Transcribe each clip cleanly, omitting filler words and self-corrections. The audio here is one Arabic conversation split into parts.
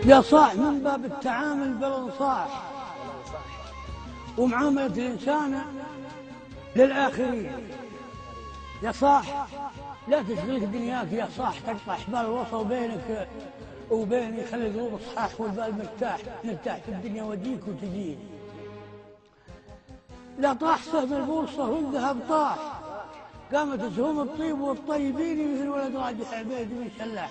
يا صاح من باب التعامل بالانصاح ومعاملة الإنسان للآخرين. يا صاح لا تشغلك دنياك، يا صاح تقطع حبال الوصل بينك وبين، يخلي قلوب صحاح والبال نرتاح في الدنيا وديك وتجيني. لا طاح سهم البوصة والذهب طاح، قامت سهوم الطيب والطيبين مثل ولد راجح عبيد بن شلاح،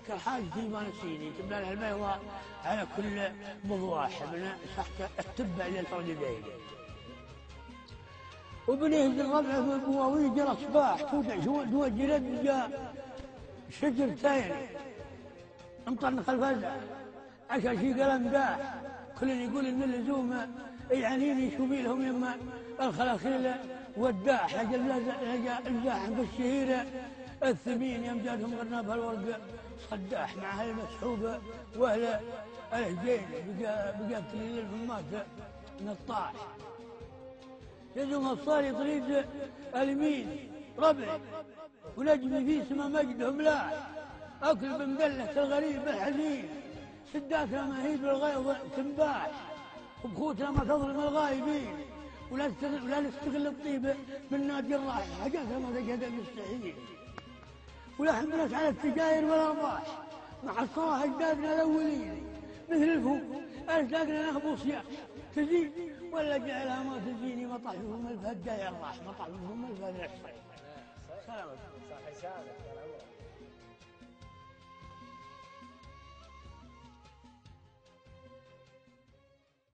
كالحاج ما نسيني تبلى لها البيضاء على كل بضواح ابن تحت التبع للفردين. وبنهز الربع في بواويج الاصباح توقع توجه رجع شجرتين مطرنخ الفزع عشاشي قلم داح، كل يقول ان اللزوم يعنيني شو بيلهم يما الخلاخيل والداح لقى الزاحم في الشهيره الثمين يمجدهم غرناب الورق صداح مع اهل المسحوبه واهل الهجين بقى كل الفمات نطاح يزوم الصاري طريق اليمين ربع ونجمي في سما مجدهم لا اكل بمدلة الغريب الحزين سداتها مهيب الغيظ تنباح وبخوتها ما تظلم الغايبين ولا نستغل الطيبة من نادي الراح حاجاتها ما تجد مستحيل ولا حملت على التجاير والارباح مع الصراحة اجدادنا الاولين مثل الفوق ارزاقنا نهبص يا تزيد ولا جعلها ما تزيني مطعمهم الفهد يا راح مطعمهم الفهد. سلامتكم.